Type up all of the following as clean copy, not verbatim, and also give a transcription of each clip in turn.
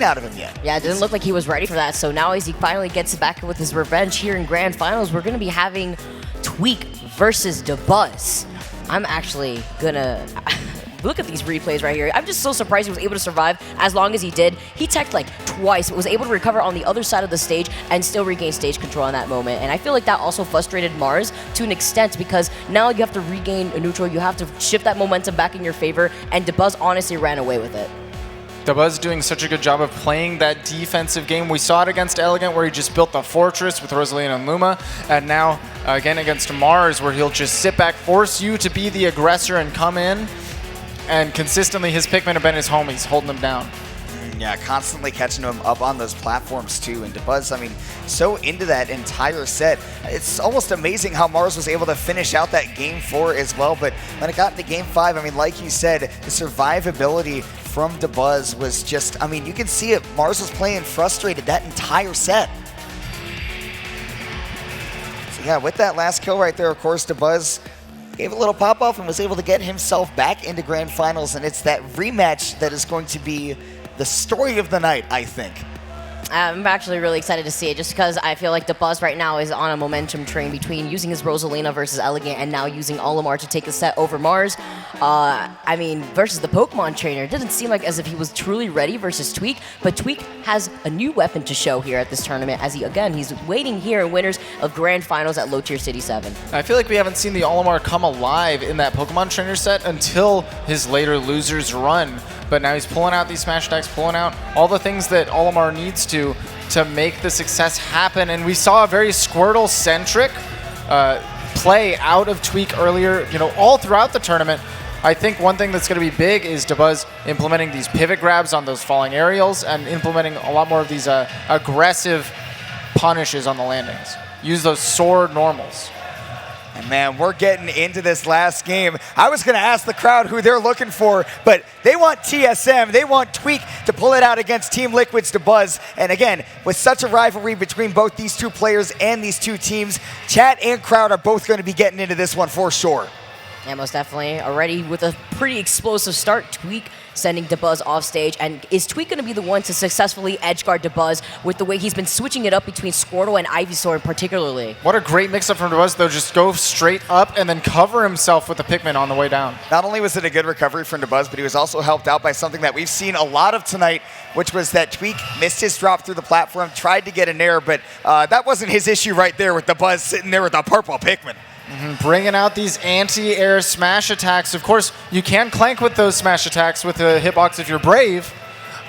out of him yet. Yeah, it didn't look like he was ready for that. So now as he finally gets back with his revenge here in Grand Finals, we're going to be having Tweek versus Dabuz. I'm actually going to... Look at these replays right here. I'm just so surprised he was able to survive as long as he did. He teched like twice, was able to recover on the other side of the stage and still regain stage control in that moment. And I feel like that also frustrated Mars to an extent because now you have to regain a neutral. You have to shift that momentum back in your favor. And Dabuz honestly ran away with it. Dabuz doing such a good job of playing that defensive game. We saw it against Elegant where he just built the fortress with Rosalina and Luma. And now again against Mars where he'll just sit back, force you to be the aggressor and come in. And consistently, his Pikmin have been his homies, holding him down. Yeah, constantly catching him up on those platforms, too. And Dabuz, I mean, so into that entire set. It's almost amazing how Mars was able to finish out that Game 4 as well. But when it got into Game 5, I mean, like you said, the survivability from Dabuz was just, I mean, you can see it. Mars was playing frustrated that entire set. So, yeah, with that last kill right there, of course, Dabuz gave a little pop-off and was able to get himself back into Grand Finals, and it's that rematch that is going to be the story of the night, I think. I'm actually really excited to see it just because I feel like Dabuz right now is on a momentum train between using his Rosalina versus Elegant and now using Olimar to take the set over Mars. I mean, versus the Pokemon trainer, it didn't seem like as if he was truly ready versus Tweek, but Tweek has a new weapon to show here at this tournament as he's waiting here in winners of Grand Finals at Low Tier City 7. I feel like we haven't seen the Olimar come alive in that Pokemon trainer set until his later losers run. But now he's pulling out these smash attacks, pulling out all the things that Olimar needs to make the success happen. And we saw a very Squirtle-centric play out of Tweek earlier, all throughout the tournament. I think one thing that's going to be big is Dabuz implementing these pivot grabs on those falling aerials and implementing a lot more of these aggressive punishes on the landings. Use those sword normals. And man, we're getting into this last game. I was going to ask the crowd who they're looking for, but they want TSM. They want Tweek to pull it out against Team Liquid's Dabuz. And again, with such a rivalry between both these two players and these two teams, chat and crowd are both going to be getting into this one for sure. Yeah, most definitely. Already with a pretty explosive start, Tweek sending Dabuz off stage. And is Tweek going to be the one to successfully edgeguard Dabuz with the way he's been switching it up between Squirtle and Ivysaur particularly? What a great mix-up from Dabuz, though. Just go straight up and then cover himself with the Pikmin on the way down. Not only was it a good recovery from Dabuz, but he was also helped out by something that we've seen a lot of tonight, which was that Tweek missed his drop through the platform, tried to get an air, but that wasn't his issue right there with Dabuz sitting there with a purple Pikmin. Bringing out these anti-air smash attacks. Of course, you can clank with those smash attacks with a hitbox if you're brave.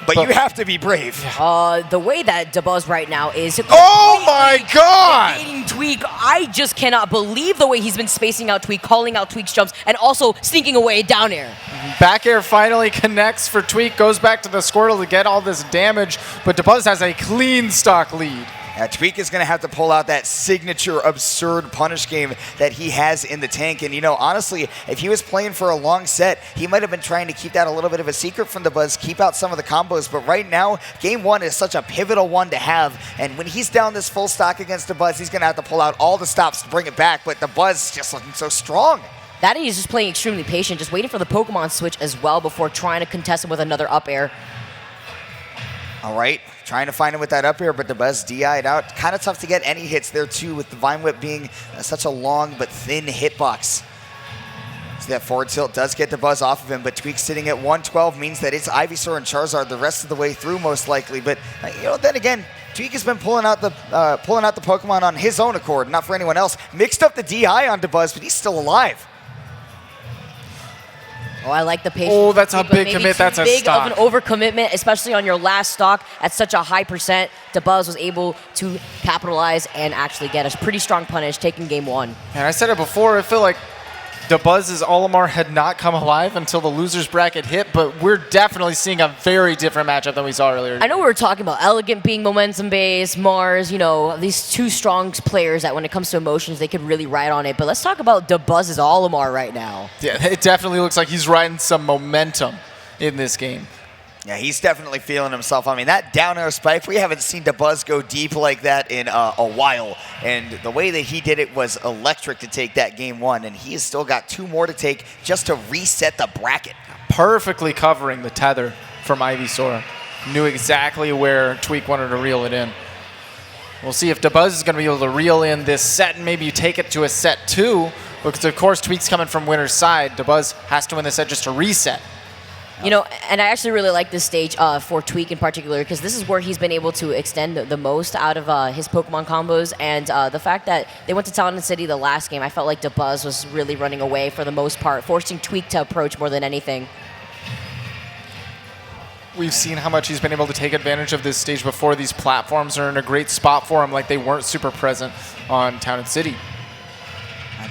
But you have to be brave. The way that Dabuz right now is... Oh my god! Tweek. I just cannot believe the way he's been spacing out Tweek, calling out Tweek's jumps, and also sneaking away down air. Back air finally connects for Tweek, goes back to the Squirtle to get all this damage, but Dabuz has a clean stock lead. Tweek is going to have to pull out that signature absurd punish game that he has in the tank. And, honestly, if he was playing for a long set, he might have been trying to keep that a little bit of a secret from Dabuz, keep out some of the combos. But right now, Game 1 is such a pivotal one to have. And when he's down this full stock against Dabuz, he's going to have to pull out all the stops to bring it back. But Dabuz just looking so strong. That he's just playing extremely patient, just waiting for the Pokemon switch as well before trying to contest him with another up air. All right, trying to find him with that up air, but Dabuz DI'd out. Kind of tough to get any hits there, too, with the Vine Whip being such a long but thin hitbox. So that forward tilt does get Dabuz off of him, but Tweek sitting at 112 means that it's Ivysaur and Charizard the rest of the way through, most likely. But, then again, Tweek has been pulling out the Pokemon on his own accord, not for anyone else. Mixed up the DI on Dabuz, but he's still alive. Oh, I like the patience. Oh, that's a big commit. That's a stock. Big of an overcommitment, especially on your last stock at such a high percent. Dabuz was able to capitalize and actually get a pretty strong punish, taking Game 1. And I said it before, I feel like Dabuz's Olimar had not come alive until the losers bracket hit, but we're definitely seeing a very different matchup than we saw earlier. I know we were talking about Elegant being momentum-based, Mars, these two strong players that when it comes to emotions, they could really ride on it. But let's talk about Dabuz's Olimar right now. Yeah, it definitely looks like he's riding some momentum in this game. Yeah, he's definitely feeling himself. I mean, that down air spike, we haven't seen Dabuz go deep like that in a while. And the way that he did it was electric to take that Game 1. And he has still got 2 more to take just to reset the bracket. Perfectly covering the tether from Ivysaur. knew exactly where Tweek wanted to reel it in. We'll see if Dabuz is going to be able to reel in this set and maybe take it to a set 2, because of course Tweek's coming from winner's side. Dabuz has to win the set just to reset. You know, and I actually really like this stage for Tweek in particular, because this is where he's been able to extend the most out of his Pokemon combos. And the fact that they went to Talon City the last game, I felt like Dabuz was really running away for the most part, forcing Tweek to approach more than anything. We've seen how much he's been able to take advantage of this stage before. These platforms are in a great spot for him, like they weren't super present on Town and City.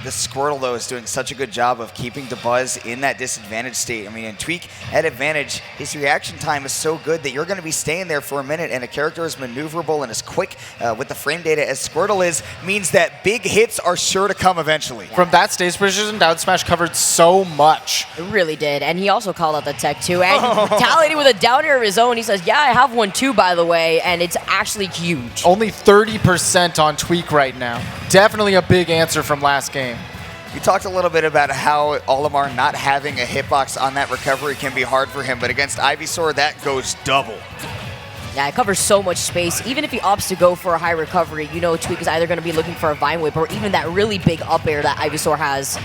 This Squirtle, though, is doing such a good job of keeping Dabuz in that disadvantaged state. I mean, in Tweek at advantage, his reaction time is so good that you're going to be staying there for a minute, and a character as maneuverable and as quick with the frame data as Squirtle is, means that big hits are sure to come eventually. Yeah. From that stage position, Down Smash covered so much. It really did. And he also called out the tech, too. And he retaliated with a down air of his own. He says, yeah, I have one, too, by the way, and it's actually huge. Only 30% on Tweek right now. Definitely a big answer from last game. You talked a little bit about how Olimar not having a hitbox on that recovery can be hard for him, but against Ivysaur, that goes double. Yeah, it covers so much space. Even if he opts to go for a high recovery, you know Tweek is either going to be looking for a Vine Whip or even that really big up air that Ivysaur has.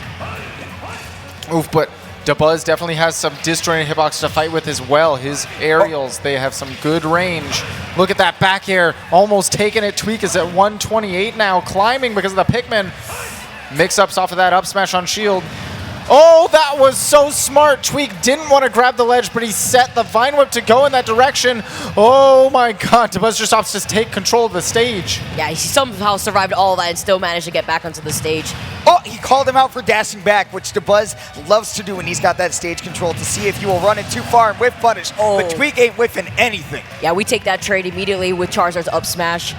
Oof, but Dabuz definitely has some disjointed hitbox to fight with as well. His aerials, they have some good range. Look at that back air, almost taking it. Tweek is at 128 now, climbing because of the Pikmin. Mix-ups off of that up smash on shield. Oh, that was so smart. Tweek didn't want to grab the ledge, but he set the Vine Whip to go in that direction. Oh my god, Dabuz just opts to take control of the stage. Yeah, he somehow survived all that and still managed to get back onto the stage. Oh, he called him out for dashing back, which Dabuz loves to do when he's got that stage control, to see if you will run it too far and whiff punish. Oh. But Tweek ain't whiffing anything. Yeah, we take that trade immediately with Charizard's up smash.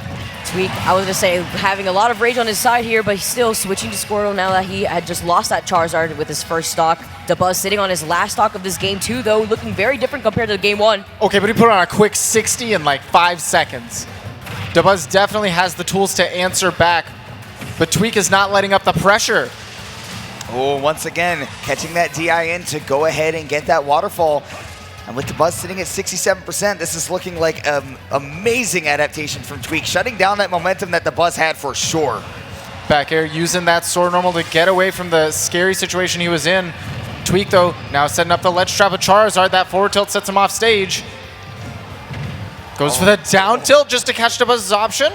Tweek, I was going to say, having a lot of rage on his side here, but he's still switching to Squirtle now that he had just lost that Charizard with his first stock. Dabuz sitting on his last stock of this game 2, though, looking very different compared to game 1. Okay, but he put on a quick 60 in like 5 seconds. Dabuz definitely has the tools to answer back, but Tweek is not letting up the pressure. Oh, once again, catching that DI in to go ahead and get that waterfall. And with Dabuz sitting at 67%, this is looking like an amazing adaptation from Tweek, shutting down that momentum that Dabuz had for sure. Back air using that sword normal to get away from the scary situation he was in. Tweek, though, now setting up the ledge trap of Charizard. That forward tilt sets him off stage. Goes for the down tilt just to catch Dabuz's option.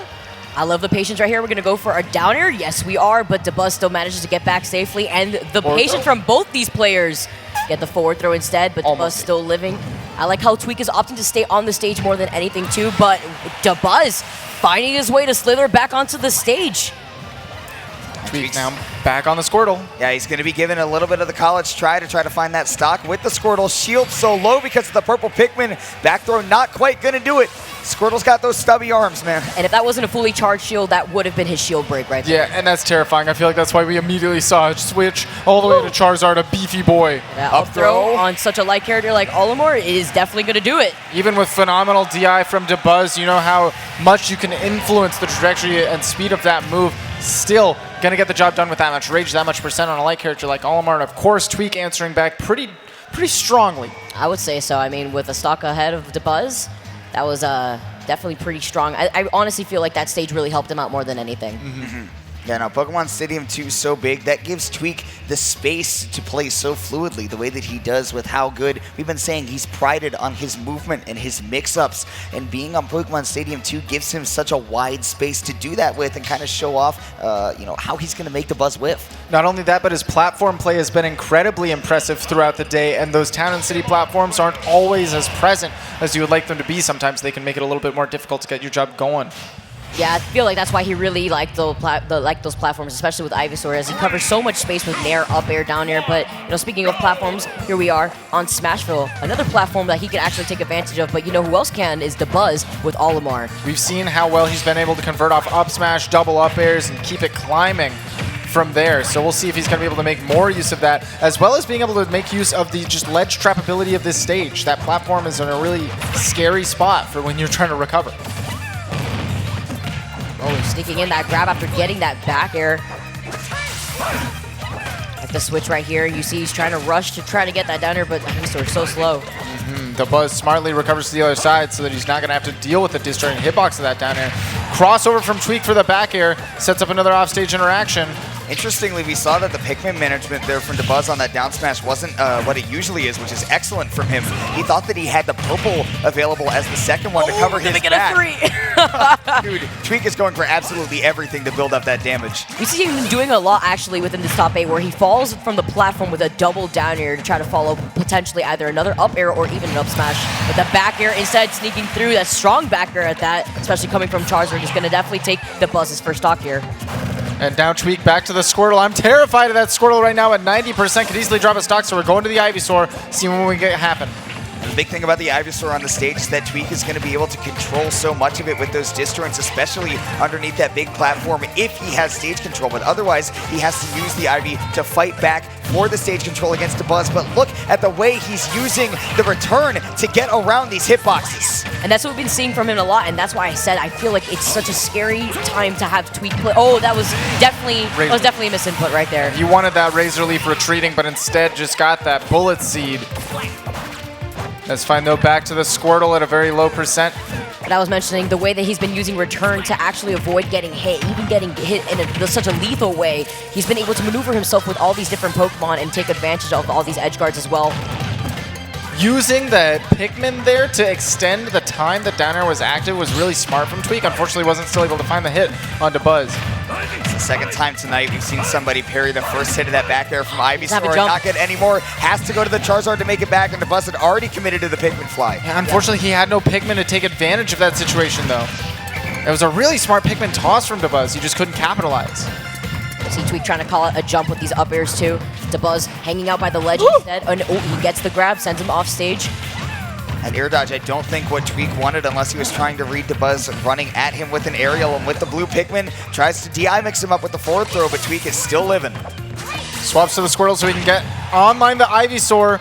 I love the patience right here. We're going to go for a down air. Yes, we are, but Dabuz still manages to get back safely. And the patience from both these players. Get the forward throw instead, but Dabuz still living. I like how Tweek is opting to stay on the stage more than anything too, but Dabuz finding his way to slither back onto the stage. Tweek now back on the Squirtle. Yeah, he's going to be given a little bit of the college try to find that stock with the Squirtle. Shield so low because of the purple Pikmin. Back throw not quite going to do it. Squirtle's got those stubby arms, man. And if that wasn't a fully charged shield, that would have been his shield break right there. Yeah, and that's terrifying. I feel like that's why we immediately saw a switch all the way to Charizard, a beefy boy. That up throw on such a light character like Olimar is definitely going to do it. Even with phenomenal DI from Dabuz, you know how much you can influence the trajectory and speed of that move. Still going to get the job done with that much rage, that much percent on a light character like Olimar. And of course, Tweek answering back pretty strongly. I would say so. I mean, with a stock ahead of Dabuz, that was definitely pretty strong. I honestly feel like that stage really helped him out more than anything. Mm-hmm. Yeah, no, Pokemon Stadium 2 is so big, that gives Tweek the space to play so fluidly, the way that he does with how good, we've been saying he's prided on his movement and his mix-ups, and being on Pokemon Stadium 2 gives him such a wide space to do that with and kind of show off, you know, how he's going to make Dabuz whiff. Not only that, but his platform play has been incredibly impressive throughout the day, and those town and city platforms aren't always as present as you would like them to be. Sometimes they can make it a little bit more difficult to get your job going. Yeah, I feel like that's why he really liked those platforms, especially with Ivysaur, as he covers so much space with Nair, up air, down air. But, you know, speaking of platforms, here we are on Smashville, another platform that he can actually take advantage of. But you know who else can is Dabuz with Olimar. We've seen how well he's been able to convert off up smash, double up airs, and keep it climbing from there. So we'll see if he's going to be able to make more use of that, as well as being able to make use of the just ledge trap ability of this stage. That platform is in a really scary spot for when you're trying to recover. Oh, sneaking in that grab after getting that back air. Like the switch right here, you see he's trying to rush to try to get that down air, but Ivysaur is so slow. Mm-hmm. and Dabuz smartly recovers to the other side so that he's not going to have to deal with the disjointed hitbox of that down air. Crossover from Tweek for the back air, sets up another offstage interaction. Interestingly, we saw that the Pikmin management there from Dabuz on that down smash wasn't what it usually is, which is excellent from him. He thought that he had the purple available as the second one to cover his back. Dude, Tweek is going for absolutely everything to build up that damage. We see him doing a lot actually within this top 8 where he falls from the platform with a double down air to try to follow potentially either another up air or even an up smash. But the back air instead sneaking through, that strong back air at that, especially coming from Charizard, is going to definitely take Dabuz's first stock here. And now Tweek back to the Squirtle. I'm terrified of that Squirtle right now at 90%. Could easily drop a stock, so we're going to the Ivysaur, see when we get it happen. And the big thing about the Ivysaur on the stage is that Tweek is going to be able to control so much of it with those disjoints, especially underneath that big platform if he has stage control. But otherwise, he has to use the Ivy to fight back for the stage control against Dabuz. But look at the way he's using the return to get around these hitboxes. And that's what we've been seeing from him a lot, and that's why I said I feel like it's such a scary time to have Tweek play. Oh, that was definitely a misinput right there. You wanted that Razor Leaf retreating, but instead just got that Bullet Seed. That's fine though, back to the Squirtle at a very low percent. But I was mentioning the way that he's been using return to actually avoid getting hit, even getting hit in such a lethal way. He's been able to maneuver himself with all these different Pokemon and take advantage of all these edge guards as well. Using the Pikmin there to extend the time that down air was active was really smart from Tweek. Unfortunately, wasn't still able to find the hit on Dabuz. It's the second time tonight we've seen somebody parry the first hit of that back air from Ivysaur and not get any more. Has to go to the Charizard to make it back, and Dabuz had already committed to the Pikmin fly. Yeah, unfortunately, he had no Pikmin to take advantage of that situation, though. It was a really smart Pikmin toss from Dabuz. He just couldn't capitalize. See Tweek trying to call it a jump with these up airs too. Dabuz hanging out by the ledge instead. And he gets the grab, sends him off stage. An air dodge, I don't think what Tweek wanted unless he was trying to read Dabuz running at him with an aerial, and with the blue Pikmin, tries to DI mix him up with the forward throw, but Tweek is still living. Swaps to the Squirtle so he can get online the Ivysaur.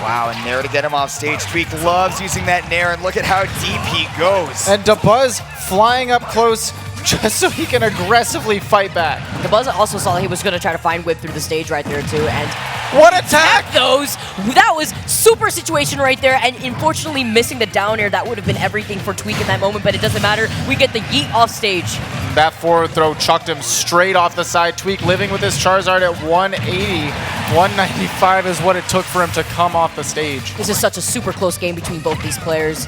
Wow, and Nair to get him off stage. Tweek loves using that Nair, and look at how deep he goes. And Dabuz flying up close just so he can aggressively fight back. Dabuz also saw he was going to try to find Whip through the stage right there too, and what attack! Those! That was super situation right there, and unfortunately missing the down air. That would have been everything for Tweek in that moment, but it doesn't matter. We get the yeet off stage. That forward throw chucked him straight off the side. Tweek living with his Charizard at 180. 195 is what it took for him to come off the stage. This is such a super close game between both these players.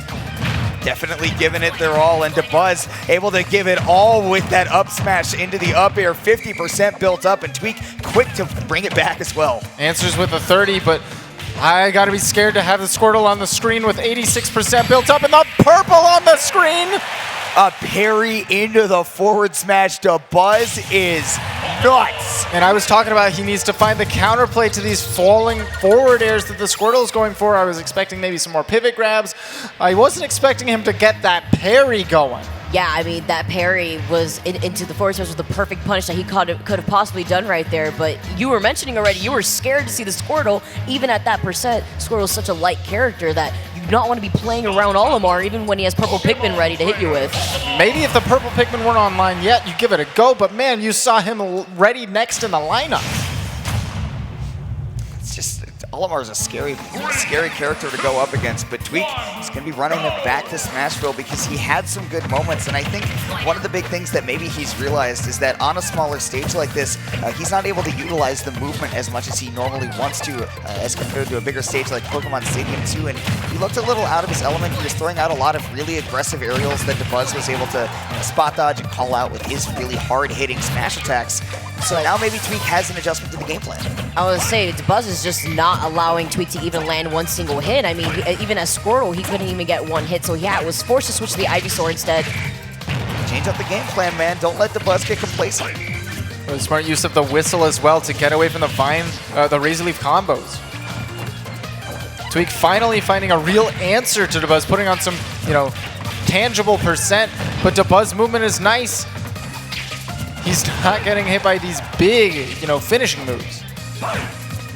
Definitely giving it their all, and Dabuz able to give it all with that up smash into the up air, 50% built up, and Tweek quick to bring it back as well. Answers with a 30, but I gotta be scared to have the Squirtle on the screen with 86% built up and the purple on the screen. A parry into the forward smash. Dabuz is nuts. And I was talking about he needs to find the counterplay to these falling forward airs that the Squirtle is going for. I was expecting maybe some more pivot grabs. I wasn't expecting him to get that parry going. Yeah, I mean, that parry was into the forward smash was the perfect punish that he could have possibly done right there. But you were mentioning already, you were scared to see the Squirtle, even at that percent. Squirtle is such a light character that you do not want to be playing around Olimar, even when he has purple Pikmin ready to hit you with. Maybe if the purple Pikmin weren't online yet, you give it a go, but man, you saw him ready next in the lineup. It's just, Olimar is a scary character to go up against, but Tweek is going to be running it back to Smashville because he had some good moments, and I think one of the big things that maybe he's realized is that on a smaller stage like this, he's not able to utilize the movement as much as he normally wants to as compared to a bigger stage like Pokemon Stadium 2, and he looked a little out of his element. He was throwing out a lot of really aggressive aerials that Dabuz was able to spot dodge and call out with his really hard-hitting smash attacks. So now maybe Tweek has an adjustment to the game plan. I was gonna say, Dabuz is just not allowing Tweek to even land one single hit. I mean, even as Squirtle, he couldn't even get one hit, so yeah, was forced to switch to the Ivysaur instead. Change up the game plan, man. Don't let Dabuz get complacent. Really smart use of the whistle as well to get away from the Razor Leaf combos. Tweek finally finding a real answer to Dabuz, putting on some, tangible percent, but Dabuz's movement is nice. He's not getting hit by these big, finishing moves.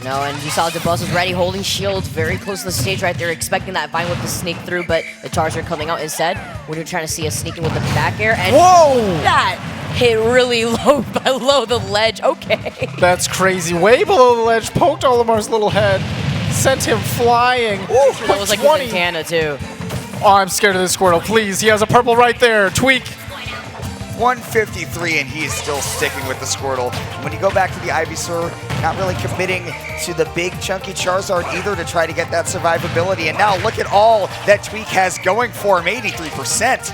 No, and you saw Dabuz was ready, holding shield very close to the stage right there, expecting that Vine Whip to sneak through, but the Charizard coming out instead. When you're trying to see us sneaking with the back air, and whoa! That hit really low below the ledge. Okay. That's crazy. Way below the ledge, poked Olimar's little head. sent him flying. Ooh, that was like 20. with Montana too. Oh, I'm scared of this Squirtle. Please, he has a purple right there. Tweek. 153, and he is still sticking with the Squirtle. When you go back to the Ivysaur, not really committing to the big chunky Charizard either to try to get that survivability. And now look at all that Tweek has going for him, 83%.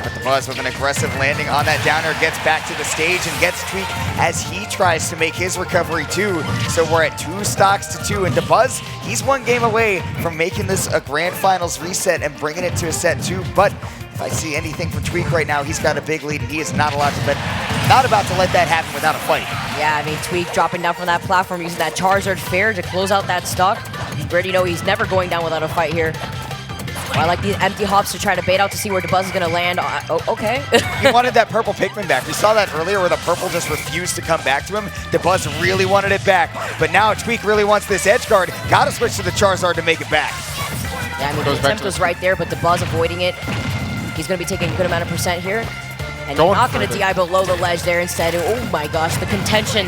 But the Buzz with an aggressive landing on that downer gets back to the stage and gets Tweek as he tries to make his recovery too. So we're at 2 stocks to 2, and Dabuz, he's 1 game away from making this a Grand Finals reset and bringing it to a set 2. But if I see anything from Tweek right now, he's got a big lead, and he is not about to let that happen without a fight. Yeah, I mean, Tweek dropping down from that platform, using that Charizard fair to close out that stock. You already know he's never going down without a fight here. I like these empty hops to try to bait out to see where Dabuz is going to land. Oh, okay. He wanted that purple Pikmin back. We saw that earlier where the purple just refused to come back to him. Dabuz really wanted it back, but now Tweek really wants this edge guard. Got to switch to the Charizard to make it back. Yeah, I mean, the attempt was right there, but Dabuz avoiding it. He's going to be taking a good amount of percent here. And not going to DI below the ledge there instead. Oh my gosh, the contention.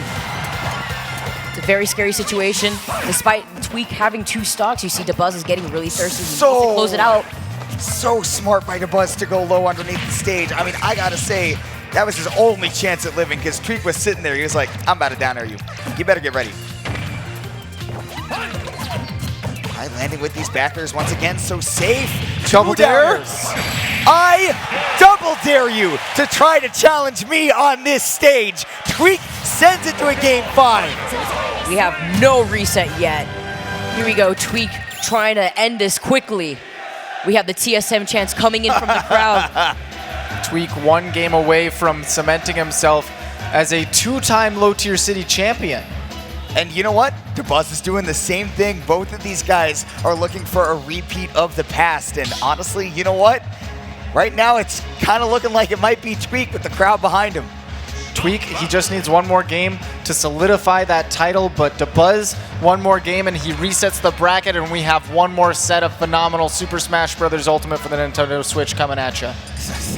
It's a very scary situation. Despite Tweek having 2 stocks, you see Dabuz is getting really thirsty. He needs to close it out. So smart by Dabuz to go low underneath the stage. I mean, I got to say, that was his only chance at living because Tweek was sitting there. He was like, I'm about to down air you. You better get ready. All right, landing with these backers once again, so safe. Double dare? I double dare you to try to challenge me on this stage. Tweek sends it to a game 5. We have no reset yet. Here we go, Tweek trying to end this quickly. We have the TSM chants coming in from the crowd. Tweek 1 game away from cementing himself as a 2-time low-tier city champion. And you know what? Dabuz is doing the same thing. Both of these guys are looking for a repeat of the past. And honestly, you know what? Right now, it's kind of looking like it might be Tweek with the crowd behind him. Tweek, he just needs 1 more game to solidify that title, but Dabuz, 1 more game and he resets the bracket, and we have 1 more set of phenomenal Super Smash Bros. Ultimate for the Nintendo Switch coming at you.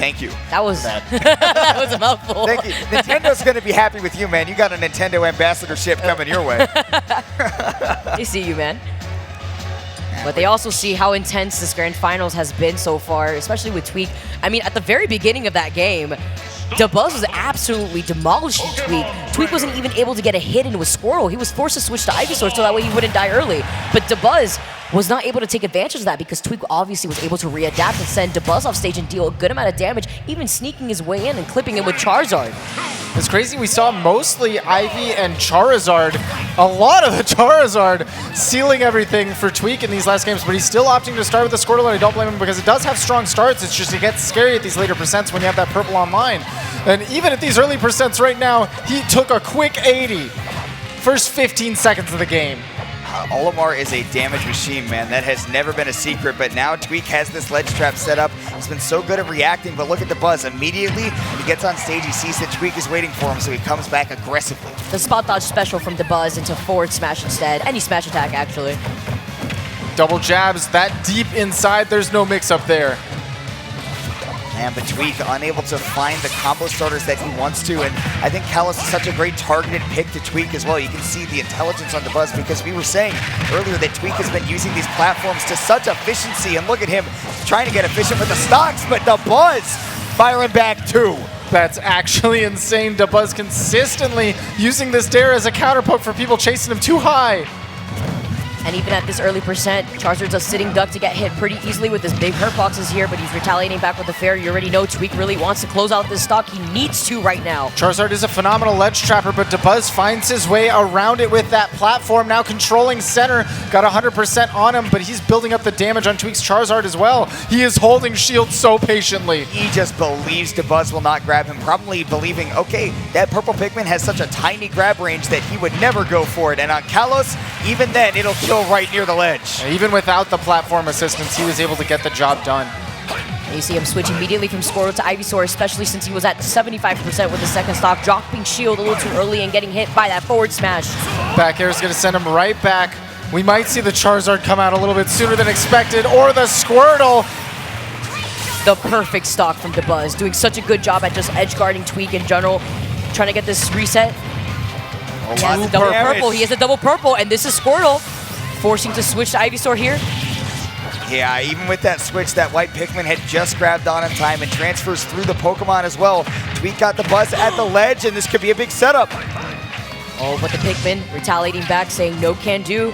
Thank you. That was that was a mouthful. Thank you. Nintendo's going to be happy with you, man. You got a Nintendo ambassadorship coming your way. They see you, man. But they also see how intense this Grand Finals has been so far, especially with Tweek. I mean, at the very beginning of that game, Dabuz was absolutely demolishing Tweek. Tweek wasn't even able to get a hit in with Squirtle. He was forced to switch to Ivysaur so that way he wouldn't die early. But Dabuz was not able to take advantage of that because Tweek obviously was able to readapt and send Dabuz off stage and deal a good amount of damage, even sneaking his way in and clipping him with Charizard. It's crazy. We saw mostly Ivy and Charizard, a lot of the Charizard sealing everything for Tweek in these last games, but he's still opting to start with the Squirtle, and I don't blame him because it does have strong starts. It's just it gets scary at these later percents when you have that purple online. And even at these early percents right now, he took a quick 80. First 15 seconds of the game. Olimar is a damage machine, man. That has never been a secret, but now Tweek has this ledge trap set up. He's been so good at reacting, but look at Dabuz. Immediately, when he gets on stage, he sees that Tweek is waiting for him, so he comes back aggressively. The spot dodge special from Dabuz into forward smash instead. Any smash attack, actually. Double jabs, that deep inside, there's no mix-up there. Man, but Tweek unable to find the combo starters that he wants to, and I think Kalos is such a great targeted pick to Tweek as well. You can see the intelligence on Dabuz because we were saying earlier that Tweek has been using these platforms to such efficiency, and look at him trying to get efficient with the stocks, but Dabuz firing back too. That's actually insane. Dabuz consistently using this dare as a counter poke for people chasing him too high. And even at this early percent, Charizard's a sitting duck to get hit pretty easily with his big hurt boxes here, but he's retaliating back with the fair. You already know Tweek really wants to close out this stock. He needs to right now. Charizard is a phenomenal ledge trapper, but Dabuz finds his way around it with that platform, now controlling center. Got 100% on him, but he's building up the damage on Tweek's Charizard as well. He is holding shield so patiently. He just believes Dabuz will not grab him, probably believing, okay, that purple Pikmin has such a tiny grab range that he would never go for it. And on Kalos, even then, it'll kill right near the ledge. Even without the platform assistance, he was able to get the job done. And you see him switch immediately from Squirtle to Ivysaur, especially since he was at 75% with the second stock, dropping shield a little too early and getting hit by that forward smash. Back air is going to send him right back. We might see the Charizard come out a little bit sooner than expected, or the Squirtle. The perfect stock from Dabuz, doing such a good job at just edge guarding Tweek in general, trying to get this reset. He has a double purple. He has a double purple, and this is Squirtle forcing to switch to Ivysaur here. Yeah, even with that switch, that white Pikmin had just grabbed on in time and transfers through the Pokemon as well. Tweek got the buzz at the ledge, and this could be a big setup. Oh, but the Pikmin retaliating back, saying no can do.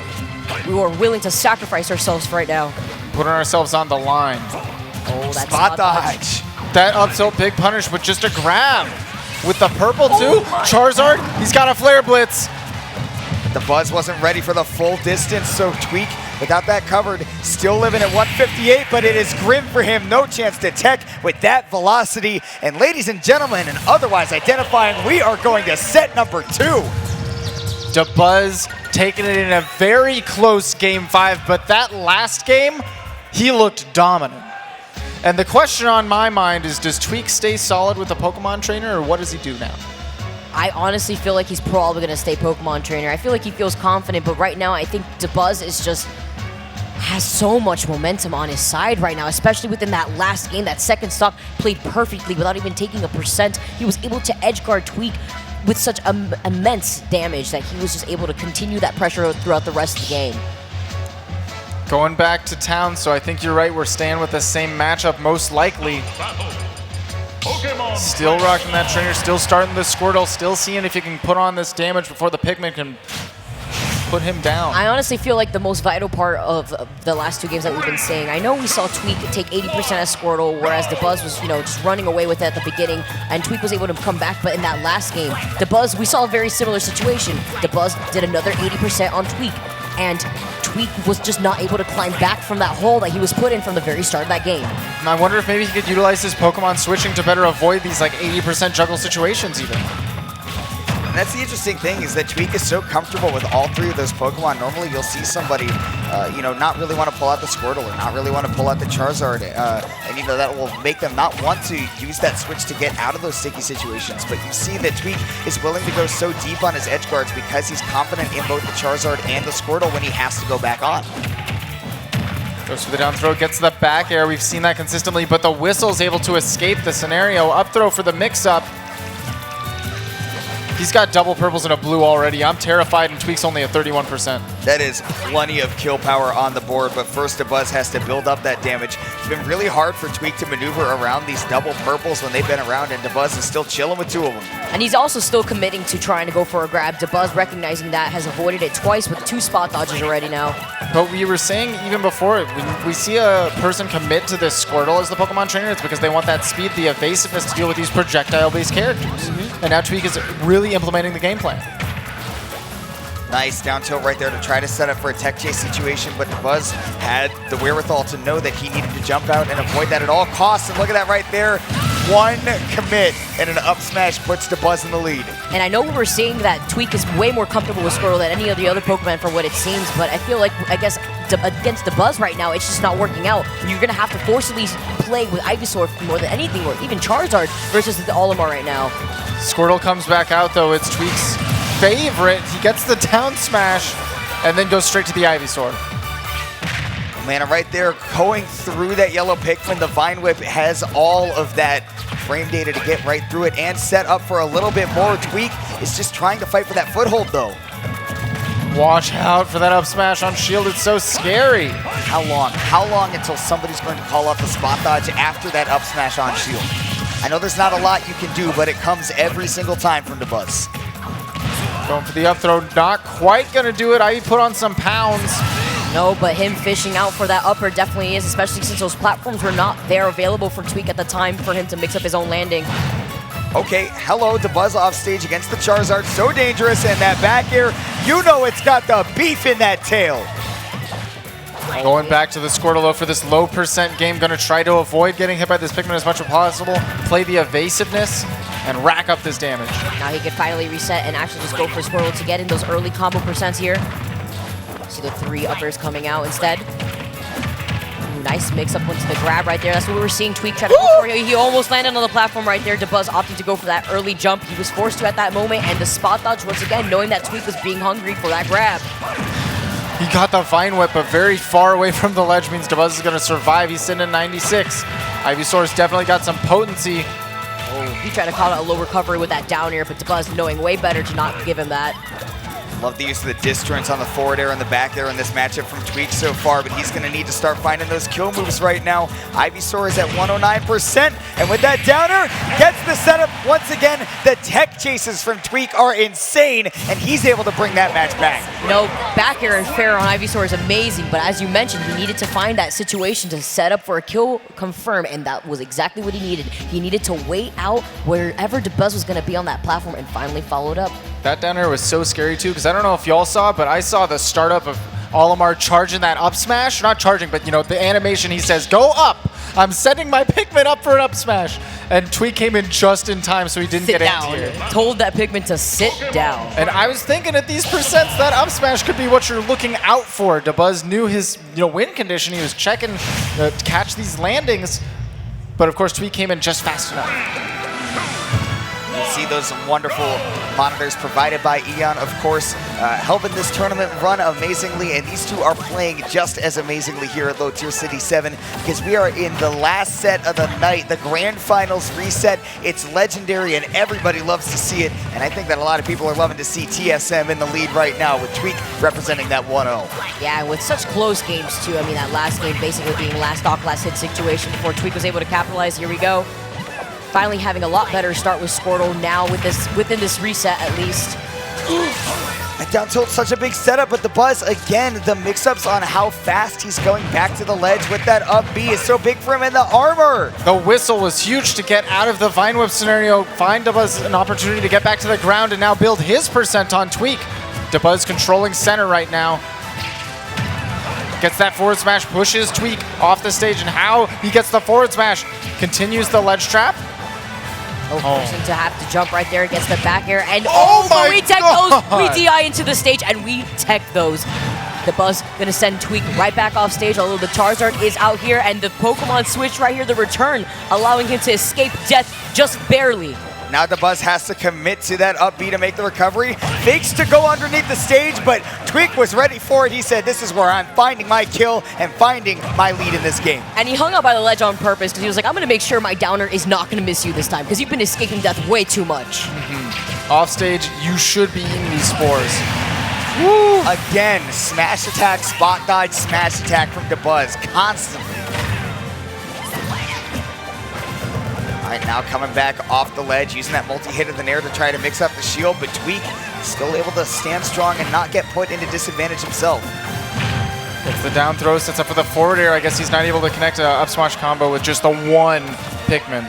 We were willing to sacrifice ourselves right now. Putting ourselves on the line. Oh, that's Spot dodge. That up tilt big punish with just a grab. With the purple too. Charizard, he's got a Flare Blitz. The buzz wasn't ready for the full distance, so Tweek, without that covered, still living at 158, but it is grim for him. No chance to tech with that velocity. And ladies and gentlemen, and otherwise identifying, we are going to set number 2. Dabuz taking it in a very close game 5, but that last game, he looked dominant. And the question on my mind is, does Tweek stay solid with the Pokemon trainer, or what does he do now? I honestly feel like he's probably going to stay Pokemon trainer. I feel like he feels confident, but right now I think Dabuz is just has so much momentum on his side right now, especially within that last game. That second stock played perfectly without even taking a percent. He was able to edge guard Tweek with such immense damage that he was just able to continue that pressure throughout the rest of the game. Going back to town, so I think you're right. We're staying with the same matchup most likely. Still rocking that trainer, still starting the Squirtle, still seeing if he can put on this damage before the Pikmin can put him down. I honestly feel like the most vital part of the last 2 games that we've been seeing, I know we saw Tweek take 80% as Squirtle, whereas Dabuz was, just running away with it at the beginning, and Tweek was able to come back, but in that last game, Dabuz, we saw a very similar situation. Dabuz did another 80% on Tweek, and Tweek was just not able to climb back from that hole that he was put in from the very start of that game. And I wonder if maybe he could utilize his Pokemon switching to better avoid these like 80% juggle situations even. And that's the interesting thing, is that Tweek is so comfortable with all 3 of those Pokemon. Normally you'll see somebody, not really want to pull out the Squirtle or not really want to pull out the Charizard. And, that will make them not want to use that switch to get out of those sticky situations. But you see that Tweek is willing to go so deep on his edge guards because he's confident in both the Charizard and the Squirtle when he has to go back on. Goes for the down throw, gets the back air. We've seen that consistently, but the Whistle's able to escape the scenario. Up throw for the mix-up. He's got double purples and a blue already. I'm terrified, and Tweek's only at 31%. That is plenty of kill power on the board, but first Dabuz has to build up that damage. It's been really hard for Tweek to maneuver around these double purples when they've been around, and Dabuz is still chilling with 2 of them. And he's also still committing to trying to go for a grab. Dabuz, recognizing that, has avoided it twice with 2 spot dodges already now. But we were saying even before, when we see a person commit to this Squirtle as the Pokemon trainer, it's because they want that speed, the evasiveness to deal with these projectile-based characters. And now Tweek is really implementing the game plan. Nice down tilt right there to try to set up for a tech chase situation, but Dabuz had the wherewithal to know that he needed to jump out and avoid that at all costs. And look at that right there. 1 commit and an up smash puts Dabuz in the lead. And I know we were seeing that Tweek is way more comfortable with Squirtle than any of the other Pokemon for what it seems, but I feel like, against Dabuz right now, it's just not working out. You're going to have to forcibly play with Ivysaur more than anything, or even Charizard versus the Olimar right now. Squirtle comes back out, though. It's Tweek's favorite. He gets the down smash and then goes straight to the Ivysaur. Man, right there, going through that yellow Pikmin, the Vine Whip has all of that frame data to get right through it and set up for a little bit more. Tweek is just trying to fight for that foothold, though. Watch out for that up smash on shield. It's so scary. How long? How long until somebody's going to call out the spot dodge after that up smash on shield? I know there's not a lot you can do, but it comes every single time from Dabuz. Going for the up throw, not quite going to do it. I put on some pounds. No, but him fishing out for that upper definitely is, especially since those platforms were not there available for Tweek at the time for him to mix up his own landing. Okay, hello, Dabuz off stage against the Charizard. So dangerous, and that back air, it's got the beef in that tail. Going back to the Squirtle, though, for this low percent game. Going to try to avoid getting hit by this Pikmin as much as possible. Play the evasiveness and rack up this damage. Now he can finally reset and actually just go for Squirtle to get in those early combo percents here. See the 3 uppers coming out instead. Ooh, nice mix up onto the grab right there. That's what we were seeing Tweek try to go for. He almost landed on the platform right there. Dabuz opting to go for that early jump. He was forced to at that moment, and the spot dodge once again, knowing that Tweek was being hungry for that grab. He got the Vine Whip, but very far away from the ledge means Dabuz is going to survive. He's sitting at 96. Ivysaur's definitely got some potency. Oh, he tried to call out a low recovery with that down air, but Dabuz knowing way better to not give him that. Love the use of the disjoints on the forward air and the back air in this matchup from Tweek so far, but he's going to need to start finding those kill moves right now. Ivysaur is at 109%, and with that downer, gets the setup once again. The tech chases from Tweek are insane, and he's able to bring that match back. No, back air and fair on Ivysaur is amazing, but as you mentioned, he needed to find that situation to set up for a kill confirm, and that was exactly what he needed. He needed to wait out wherever Dabuz was going to be on that platform and finally followed up. That down air was so scary too, because I don't know if y'all saw it, but I saw the startup of Olimar charging that up smash. Not charging, but you know, the animation, he says, go up. I'm setting my Pikmin up for an up smash. And Tweek came in just in time, so he didn't get anti-air. Told that Pikmin to sit down. And I was thinking at these percents, that up smash could be what you're looking out for. Dabuz knew his win condition. He was checking to catch these landings. But of course, Tweek came in just fast enough. You see those wonderful monitors provided by Eon, of course, helping this tournament run amazingly, and these two are playing just as amazingly here at Low Tier City 7, because we are in the last set of the night, the grand finals reset. It's legendary, and everybody loves to see it, and I think that a lot of people are loving to see TSM in the lead right now, with Tweek representing that 1-0. Yeah, and with such close games, too. I mean, that last game basically being last stock, last hit situation before Tweek was able to capitalize. Here we go. Finally having a lot better start with Squirtle now within this reset at least. That down tilt's such a big setup, but Dabuz, again, the mix-ups on how fast he's going back to the ledge with that up B is so big for him in the armor. The whistle was huge to get out of the Vine Whip scenario, find Dabuz an opportunity to get back to the ground and now build his percent on Tweek. Dabuz controlling center right now. Gets that forward smash, pushes Tweek off the stage, and how he gets the forward smash. Continues the ledge trap. Forcing to have to jump right there, gets the back air, and we tech those, we DI into the stage, and we tech those. Dabuz gonna send Tweek right back off stage, although the Charizard is out here, and the Pokemon switch right here, the return, allowing him to escape death just barely. Now Dabuz has to commit to that up B to make the recovery. Fakes to go underneath the stage, but Tweek was ready for it. He said, this is where I'm finding my kill and finding my lead in this game. And he hung out by the ledge on purpose because he was like, I'm going to make sure my downer is not going to miss you this time because you've been escaping death way too much. Off stage, you should be eating these spores. Woo! Again, smash attack, spot dodge, smash attack from Dabuz constantly. All right, now coming back off the ledge, using that multi-hit of the Nair to try to mix up the shield, but Tweek still able to stand strong and not get put into disadvantage himself. It's the down throw, sets up for the forward air. I guess he's not able to connect a up smash combo with just the one Pikmin.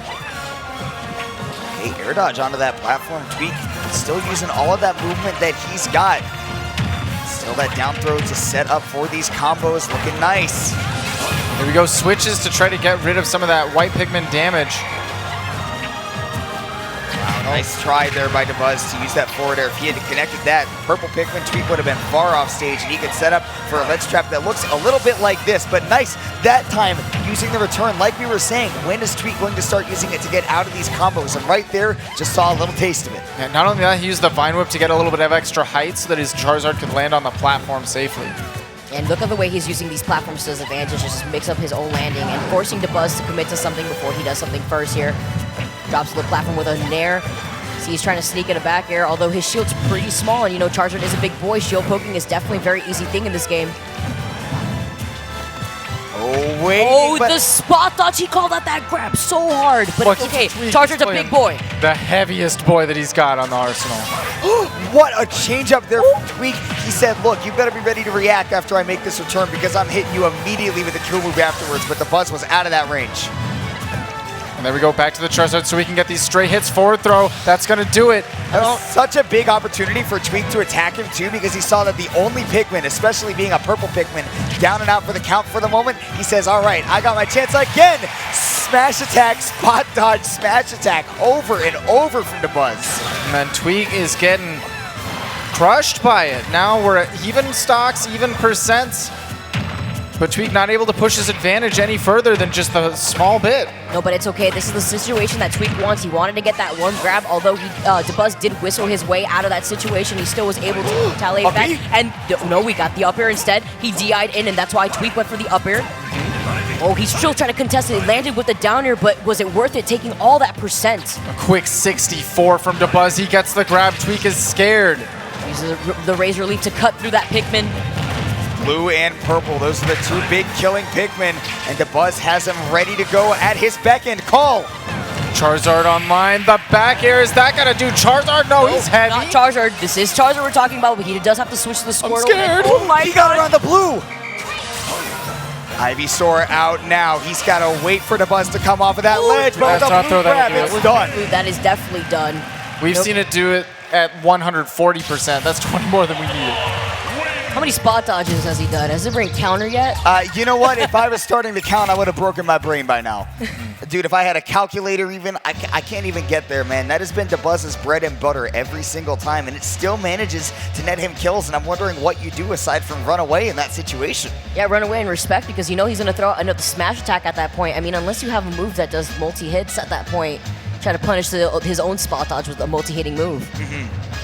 Okay, air dodge onto that platform. Tweek still using all of that movement that he's got. Still that down throw to set up for these combos, looking nice. Here we go, switches to try to get rid of some of that white Pikmin damage. Nice try there by Dabuz to use that forward air. If he had connected that purple Pikmin, Tweek would have been far off stage, and he could set up for a ledge trap that looks a little bit like this, but nice that time using the return. Like we were saying, when is Tweek going to start using it to get out of these combos? And right there, just saw a little taste of it. Yeah, not only that, he used the Vine Whip to get a little bit of extra height so that his Charizard could land on the platform safely. And look at the way he's using these platforms to his advantage, just mix up his own landing and forcing Dabuz to commit to something before he does something first here. Drops to the platform with a Nair. See, he's trying to sneak in a back air, although his shield's pretty small, and you know, Charizard is a big boy. Shield poking is definitely a very easy thing in this game. Oh, wait. Oh, the spot dodge, he called out that grab so hard. But it's okay, Charizard's a big boy. The heaviest boy that he's got on the arsenal. What a change up there from Tweek. He said, look, you better be ready to react after I make this return because I'm hitting you immediately with a kill move afterwards, but the Buzz was out of that range. And there we go, back to the Charizard so we can get these straight hits, forward throw. That's going to do it. That was such a big opportunity for Tweek to attack him too, because he saw that the only Pikmin, especially being a purple Pikmin, down and out for the count for the moment. He says, all right, I got my chance again. Smash attack, spot dodge, smash attack, over and over from Dabuz. And then Tweek is getting crushed by it. Now we're at even stocks, even percents. But Tweek not able to push his advantage any further than just a small bit. No, but it's okay. This is the situation that Tweek wants. He wanted to get that one grab, although Dabuz did whistle his way out of that situation. He still was able to retaliate back. And no, we got the up air instead. He DI'd in, and that's why Tweek went for the up air. Oh, he's still trying to contest it. He landed with the downer, but was it worth it taking all that percent? A quick 64 from Dabuz. He gets the grab. Tweek is scared. Uses the Razor Leaf to cut through that Pikmin. Blue and purple, those are the two big killing Pikmin, and Dabuz has him ready to go at his beck and call. Charizard online. The back air, is that gonna do Charizard? No, he's heavy. Not Charizard. This is Charizard we're talking about, but he does have to switch to the Squirtle. I'm scared. Oh my, he got it on the blue. Ivysaur out now. He's got to wait for Dabuz to come off of that ledge, but with the blue grab, it's done. That is definitely done. We've seen it do it at 140%. That's 20 more than we needed. How many spot dodges has he done? Has it been counter yet? You know what? If I was starting to count, I would have broken my brain by now. Dude, if I had a calculator even, I can't even get there, man. That has been Dabuz's bread and butter every single time, and it still manages to net him kills, and I'm wondering what you do aside from run away in that situation. Yeah, run away and respect, because you know he's going to throw out another smash attack at that point. I mean, unless you have a move that does multi-hits at that point, try to punish his own spot dodge with a multi-hitting move.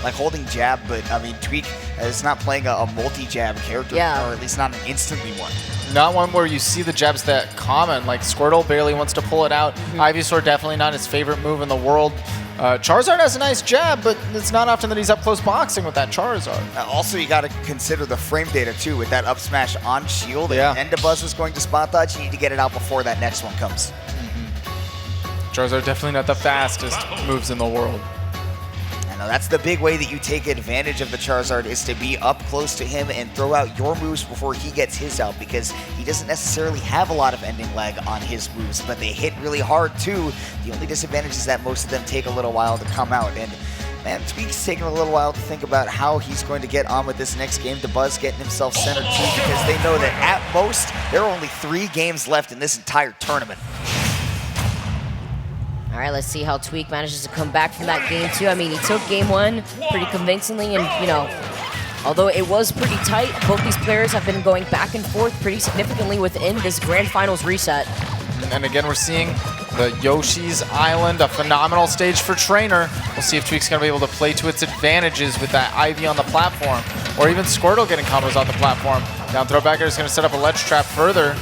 Like holding jab, but I mean, Tweek is not playing a multi-jab character, or at least not an instantly one. Not one where you see the jabs that common, like Squirtle barely wants to pull it out. Ivysaur definitely not his favorite move in the world. Charizard has a nice jab, but it's not often that he's up close boxing with that Charizard. Also, you got to consider the frame data too, with that up smash on shield, and Dabuz is going to spot dodge. You need to get it out before that next one comes. Charizard definitely not the fastest moves in the world. Now that's the big way that you take advantage of the Charizard, is to be up close to him and throw out your moves before he gets his out, because he doesn't necessarily have a lot of ending lag on his moves, but they hit really hard too. The only disadvantage is that most of them take a little while to come out, and man, Tweek's taking a little while to think about how he's going to get on with this next game. Dabuz getting himself centered too, because they know that at most there are only 3 games left in this entire tournament. All right, let's see how Tweek manages to come back from that game two. I mean, he took game 1 pretty convincingly, and you know, although it was pretty tight, both these players have been going back and forth pretty significantly within this Grand Finals reset. And again, we're seeing the Yoshi's Island, a phenomenal stage for Trainer. We'll see if Tweek's gonna be able to play to its advantages with that Ivy on the platform, or even Squirtle getting combos on the platform. Down throw back air is gonna set up a ledge trap further.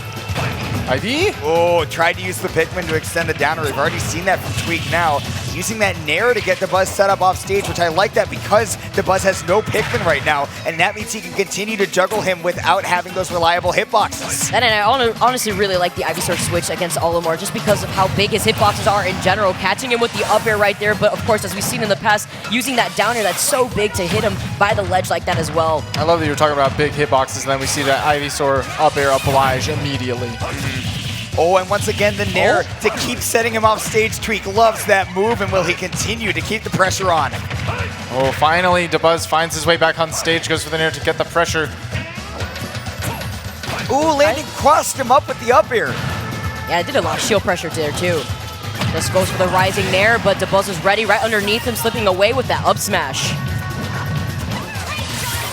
Ivy? Oh, tried to use the Pikmin to extend the downer. We've already seen that from Tweek now. Using that Nair to get Dabuz set up off stage, which I like that because Dabuz has no Pikmin right now, and that means he can continue to juggle him without having those reliable hitboxes. And I honestly really like the Ivysaur switch against Olimar just because of how big his hitboxes are in general. Catching him with the up air right there, but of course, as we've seen in the past, using that down air that's so big to hit him by the ledge like that as well. I love that you're talking about big hitboxes, and then we see that Ivysaur up air oblige immediately. Oh, and once again, the Nair to keep setting him off stage. Tweek loves that move, and will he continue to keep the pressure on? Oh, finally, Dabuz finds his way back on stage, goes for the Nair to get the pressure. Ooh, landing crossed him up with the up air. Yeah, it did a lot of shield pressure there, too. Just goes for the rising Nair, but Dabuz is ready right underneath him, slipping away with that up smash.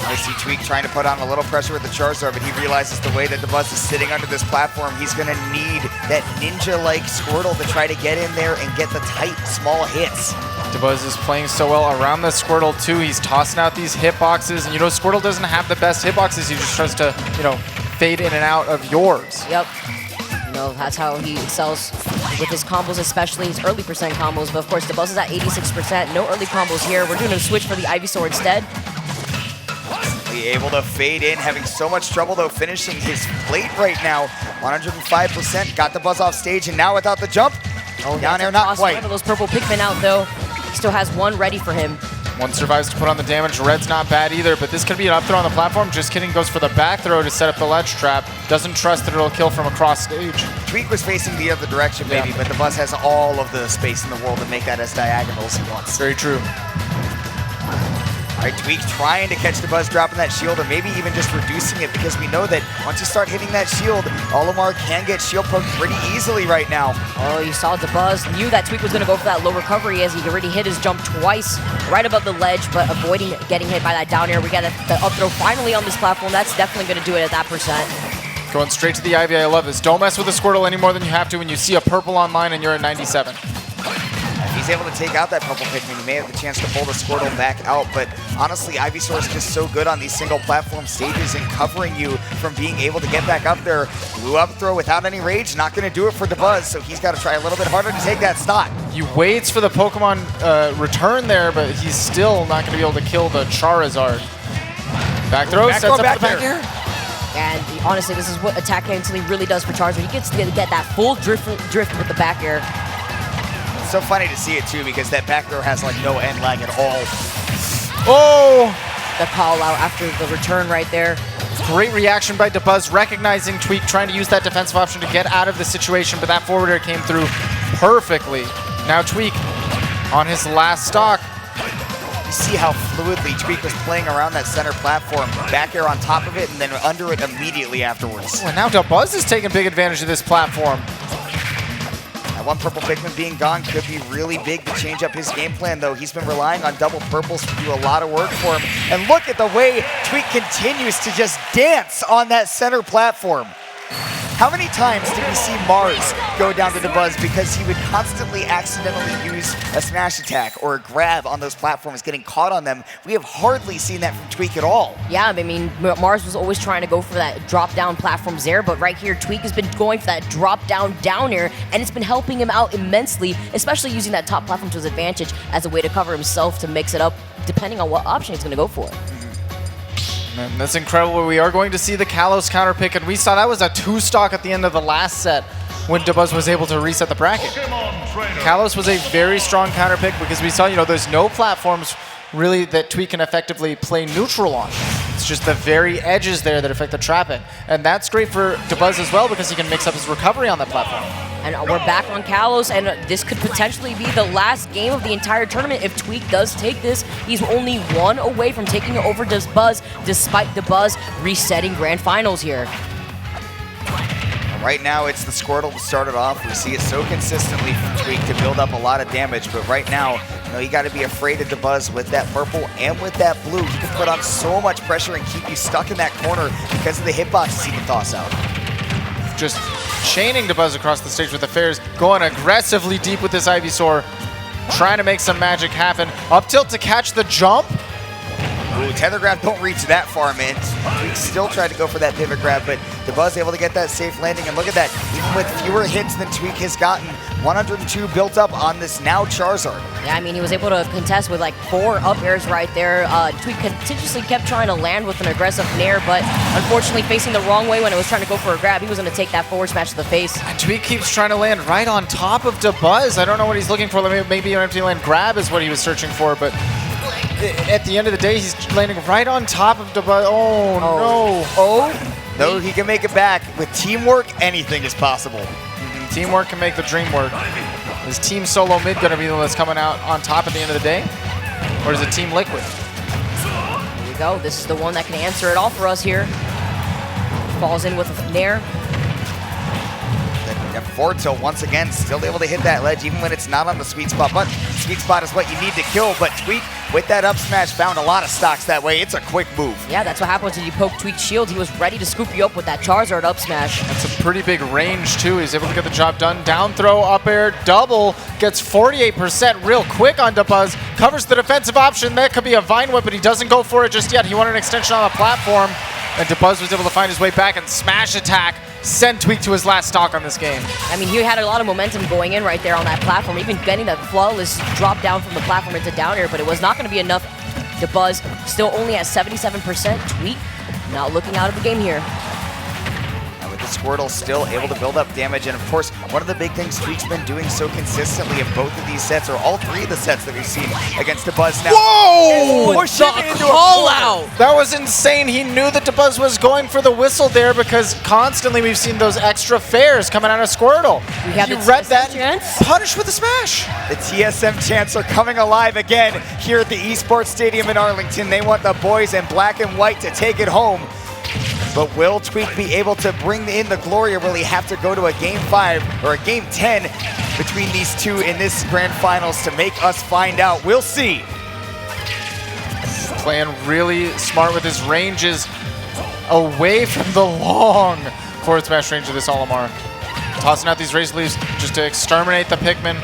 I see Tweek trying to put on a little pressure with the Charizard, but he realizes the way that Dabuz is sitting under this platform, he's going to need that ninja-like Squirtle to try to get in there and get the tight, small hits. Dabuz is playing so well around the Squirtle, too. He's tossing out these hitboxes, and you know, Squirtle doesn't have the best hitboxes. He just tries to, you know, fade in and out of yours. Yep. You know, that's how he excels with his combos, especially his early percent combos. But of course, Dabuz is at 86%. No early combos here. We're doing a switch for the Ivysaur instead. Able to fade in, having so much trouble though finishing his plate right now. 105%, got the Buzz off stage, and now without the jump, down air not quite. One of those purple Pikmin out though. He still has one ready for him. One survives to put on the damage. Red's not bad either, but this could be an up throw on the platform. Just kidding, goes for the back throw to set up the ledge trap. Doesn't trust that it'll kill from across stage. Tweek was facing the other direction maybe, but the Buzz has all of the space in the world to make that as diagonal as he wants. Very true. All right, Tweek trying to catch the Buzz dropping that shield, or maybe even just reducing it, because we know that once you start hitting that shield, Olimar can get shield poked pretty easily right now. Oh, you saw Dabuz, knew that Tweek was going to go for that low recovery as he already hit his jump twice right above the ledge, but avoiding getting hit by that down air. We got the up throw finally on this platform. That's definitely going to do it at that percent. Going straight to the Ivy. I love this. Don't mess with the Squirtle any more than you have to when you see a purple online and you're at 97. He's able to take out that purple Pikmin. He may have the chance to pull the Squirtle back out, but honestly, Ivysaur is just so good on these single platform stages and covering you from being able to get back up there. Blue up throw without any rage, not going to do it for Dabuz, so he's got to try a little bit harder to take that stock. He waits for the Pokemon return there, but he's still not going to be able to kill the Charizard. Back throw, sets up the back air. And honestly, this is what attack instantly really does for Charizard. He gets to get that full drift with the back air. It's so funny to see it too, because that back throw has like no end lag at all. Oh! The call out after the return right there. Great reaction by Dabuz, recognizing Tweek, trying to use that defensive option to get out of the situation, but that forward air came through perfectly. Now Tweek on his last stock. You see how fluidly Tweek was playing around that center platform. Back air on top of it and then under it immediately afterwards. Oh, and now Dabuz is taking big advantage of this platform. That one purple Pikmin being gone could be really big to change up his game plan, though. He's been relying on double purples to do a lot of work for him. And look at the way Tweek continues to just dance on that center platform. How many times did we see Mars go down to Dabuz because he would constantly accidentally use a smash attack or a grab on those platforms, getting caught on them? We have hardly seen that from Tweek at all. Yeah, I mean, Mars was always trying to go for that drop-down platforms there, but right here, Tweek has been going for that drop-down down air, and it's been helping him out immensely, especially using that top platform to his advantage as a way to cover himself to mix it up, depending on what option he's going to go for. And that's incredible. We are going to see the Kalos counter pick, and we saw that was a 2-stock at the end of the last set when Dabuz was able to reset the bracket. Kalos was a very strong counter pick because we saw, there's no platforms really that Tweek can effectively play neutral on. It's just the very edges there that affect the trapping. And that's great for Dabuz as well because he can mix up his recovery on that platform. And we're back on Kalos, and this could potentially be the last game of the entire tournament. If Tweek does take this, he's only one away from taking it over Dabuz, despite Dabuz resetting Grand Finals here. Right now, it's the Squirtle to start it off. We see it so consistently from Tweek to build up a lot of damage, but right now, you got to be afraid of Dabuz with that purple and with that blue. He can put on so much pressure and keep you stuck in that corner because of the hitboxes he can toss out. Just chaining Dabuz across the stage with affairs, going aggressively deep with this Ivysaur, trying to make some magic happen. Up tilt to catch the jump. Ooh, tether grab don't reach that far, man. Tweek still tried to go for that pivot grab, but Dabuz able to get that safe landing. And look at that, even with fewer hits than Tweek has gotten, 102 built up on this now Charizard. Yeah, I mean, he was able to contest with like 4 up airs right there. Tweek continuously kept trying to land with an aggressive nair, but unfortunately facing the wrong way when it was trying to go for a grab. He was going to take that forward smash to the face. And Tweek keeps trying to land right on top of Dabuz. I don't know what he's looking for. Maybe an empty land grab is what he was searching for, but at the end of the day, he's landing right on top of Dabuz. Oh, no. Oh, no, he can make it back. With teamwork, anything is possible. Teamwork can make the dream work. Is Team Solo Mid going to be the one that's coming out on top at the end of the day? Or is it Team Liquid? Here we go. This is the one that can answer it all for us here. Falls in with a nair. Forward tilt once again, still able to hit that ledge even when it's not on the sweet spot. But sweet spot is what you need to kill. But Tweek, with that up smash, found a lot of stocks that way. It's a quick move. Yeah, that's what happens when you poke Tweek's shield. He was ready to scoop you up with that Charizard up smash. That's a pretty big range, too. He's able to get the job done. Down throw, up air, double. Gets 48% real quick on Dabuz. Covers the defensive option. That could be a Vine Whip, but he doesn't go for it just yet. He wanted an extension on the platform. And Dabuz was able to find his way back and smash attack. Send Tweek to his last stock on this game. I mean, he had a lot of momentum going in right there on that platform, even getting that flawless drop down from the platform into down air, but it was not going to be enough. Dabuz still only at 77%. Tweek not looking out of the game here. And with the Squirtle still able to build up damage, and of course, one of the big things Tweek's been doing so consistently in both of these sets, or all 3 of the sets that we've seen against Dabuz now. Whoa! Push him into a call corner. out! That was insane. He knew that Dabuz was going for the whistle there because constantly we've seen those extra fares coming out of Squirtle. We have he the read TSM that. chance. Punish with a smash. The TSM chants are coming alive again here at the Esports Stadium in Arlington. They want the boys in black and white to take it home. But will Tweek be able to bring in the glory, or will he have to go to a Game 5 or a Game 10 between these two in this Grand Finals to make us find out? We'll see. Playing really smart with his ranges away from the long forward smash range of this Olimar. Tossing out these Razor Leaves just to exterminate the Pikmin.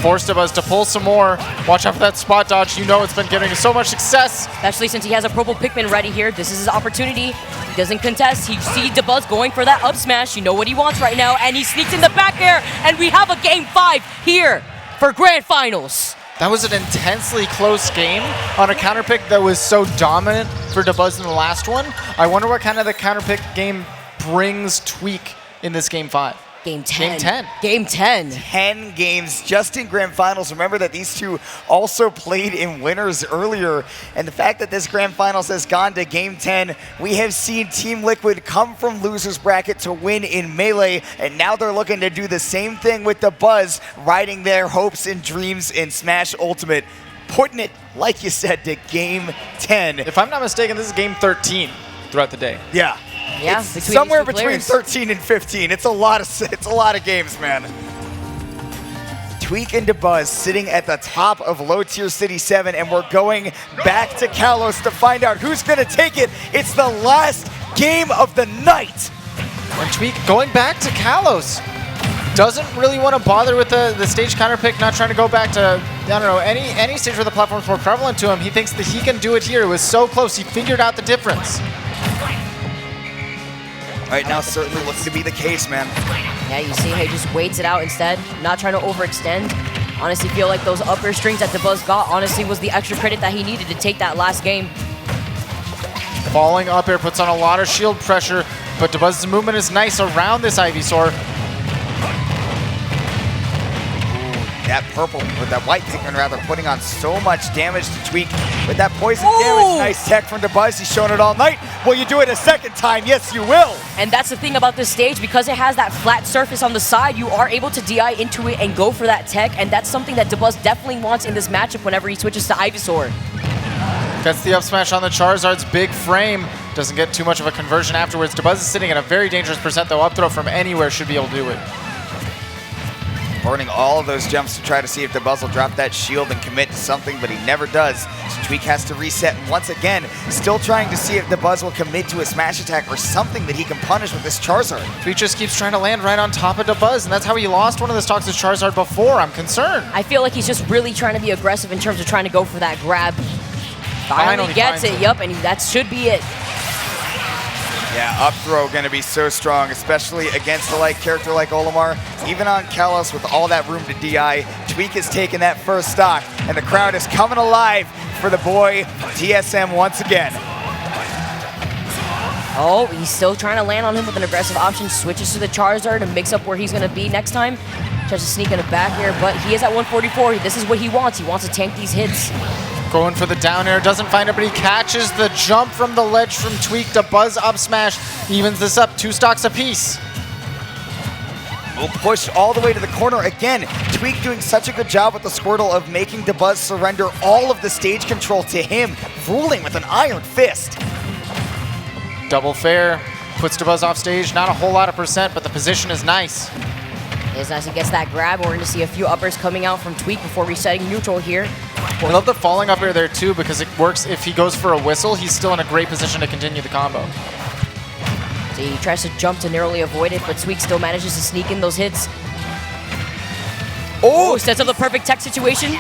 force Dabuz to pull some more. Watch out for that spot dodge. You know it's been giving so much success. Especially since he has a purple Pikmin ready here. This is his opportunity. He doesn't contest. He sees Dabuz going for that up smash. You know what he wants right now. And he sneaks in the back air. And we have a game 5 here for Grand Finals. That was an intensely close game on a counter pick that was so dominant for Dabuz in the last one. I wonder what kind of the counter pick game brings Tweek in this game 5. Game 10. Game 10. Game 10. 10 games just in Grand Finals. Remember that these two also played in winners earlier. And the fact that this Grand Finals has gone to Game 10, we have seen Team Liquid come from loser's bracket to win in Melee. And now they're looking to do the same thing with Dabuz, riding their hopes and dreams in Smash Ultimate, putting it, like you said, to Game 10. If I'm not mistaken, this is game 13 throughout the day. Yeah. Yeah, it's somewhere these two between players. 13 and 15. It's a lot of games, man. Tweek and Dabuz sitting at the top of low tier City 7, and we're going back to Kalos to find out who's going to take it. It's the last game of the night. And Tweek going back to Kalos. Doesn't really want to bother with the stage counter pick, not trying to go back to, I don't know, any stage where the platform's more prevalent to him. He thinks that he can do it here. It was so close. He figured out the difference. Right now, certainly looks to be the case, man. Yeah, you see, he just waits it out instead, not trying to overextend. Honestly, feel like those upper strings that Dabuz got, honestly, was the extra credit that he needed to take that last game. Falling up air puts on a lot of shield pressure, but Dabuz's movement is nice around this Ivysaur. That purple, or that white Pikmin rather, putting on so much damage to Tweek with that poison damage. Nice tech from Dabuz. He's shown it all night. Will you do it a second time? Yes, you will. And that's the thing about this stage, because it has that flat surface on the side, you are able to DI into it and go for that tech, and that's something that Dabuz definitely wants in this matchup whenever he switches to Ivysaur. Gets the up smash on the Charizard's big frame. Doesn't get too much of a conversion afterwards. Dabuz is sitting at a very dangerous percent, though. Up throw from anywhere should be able to do it. Burning all of those jumps to try to see if Dabuz will drop that shield and commit to something, but he never does. So Tweek has to reset, and once again, still trying to see if Dabuz will commit to a smash attack or something that he can punish with this Charizard. Tweek just keeps trying to land right on top of Dabuz, and that's how he lost one of this Toxic Charizard before. I'm concerned. I feel like he's just really trying to be aggressive in terms of trying to go for that grab. Finally gets it, yup, and that should be it. Yeah, up throw going to be so strong, especially against a light character like Olimar. Even on Kalos with all that room to DI, Tweek has taken that first stock, and the crowd is coming alive for the boy TSM once again. Oh, he's still trying to land on him with an aggressive option. Switches to the Charizard and mix up where he's going to be next time. Tries to sneak in the back here, but he is at 144. This is what he wants. He wants to tank these hits. Going for the down air, doesn't find it, but he catches the jump from the ledge from Tweek. Dabuz up smash, evens this up, 2 stocks apiece. Will push all the way to the corner again. Tweek doing such a good job with the Squirtle of making Dabuz surrender all of the stage control to him, ruling with an iron fist. Double fair, puts Dabuz off stage, not a whole lot of percent, but the position is nice. It is nice he gets that grab. We're going to see a few uppers coming out from Tweek before resetting neutral here. I love the falling up air there too, because it works if he goes for a whistle, he's still in a great position to continue the combo. So he tries to jump to narrowly avoid it, but Tweek still manages to sneak in those hits. Oh, sets up the perfect tech situation.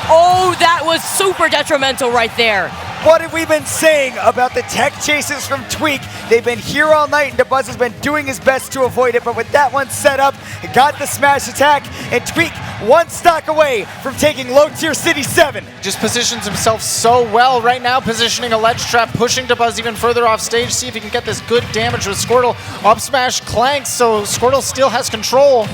Oh, that was super detrimental right there. What have we been saying about the tech chases from Tweek? They've been here all night, and Dabuz has been doing his best to avoid it, but with that one set up, it got the smash attack, and Tweek one stock away from taking low tier City 7. Just positions himself so well right now, positioning a ledge trap, pushing Dabuz even further off stage, see if he can get this good damage with Squirtle. Up smash clanks, so Squirtle still has control.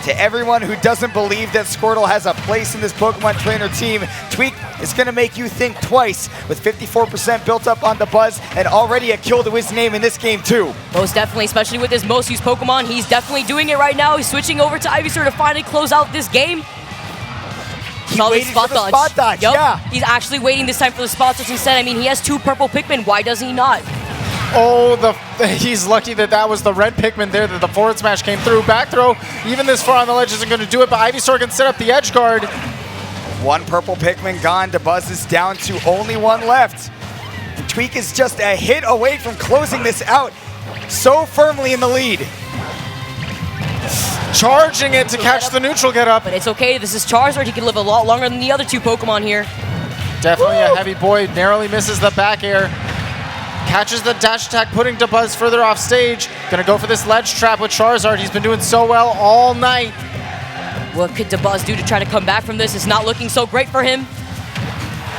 To everyone who doesn't believe that Squirtle has a place in this Pokemon trainer team, Tweek is going to make you think twice with 54% built up on Dabuz and already a kill to his name in this game too. Most definitely, especially with his most used Pokemon. He's definitely doing it right now. He's switching over to Ivysaur to finally close out this game. He waited for the spot dodge, Yep. yeah. He's actually waiting this time for the spot dodge instead. I mean, he has 2 purple Pikmin. Why does he not? Oh, he's lucky that that was the red Pikmin there, that the forward smash came through. Back throw, even this far on the ledge isn't going to do it, but Ivysaur can set up the edge guard. 1 purple Pikmin gone. Dabuz is down to only 1 left. And Tweek is just a hit away from closing this out so firmly in the lead. charging it to catch the neutral get up. But it's okay. This is Charizard. He can live a lot longer than the other two Pokemon here. Definitely a heavy boy. Narrowly misses the back air. Catches the dash attack, putting Dabuz further off stage. Gonna go for this ledge trap with Charizard. He's been doing so well all night. What could Dabuz do to try to come back from this? It's not looking so great for him.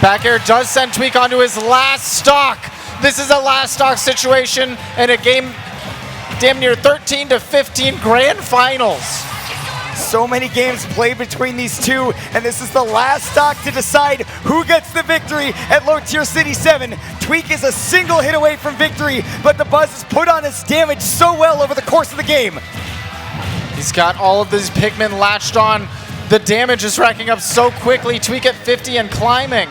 Back air does send Tweek onto his last stock. This is a last stock situation in a game damn near 13 to 15 grand finals. So many games played between these two, and this is the last stock to decide who gets the victory at Low Tier City 7. Tweek is a single hit away from victory, but Dabuz has put on his damage so well over the course of the game. He's got all of these Pikmin latched on. The damage is racking up so quickly. Tweek at 50 and climbing.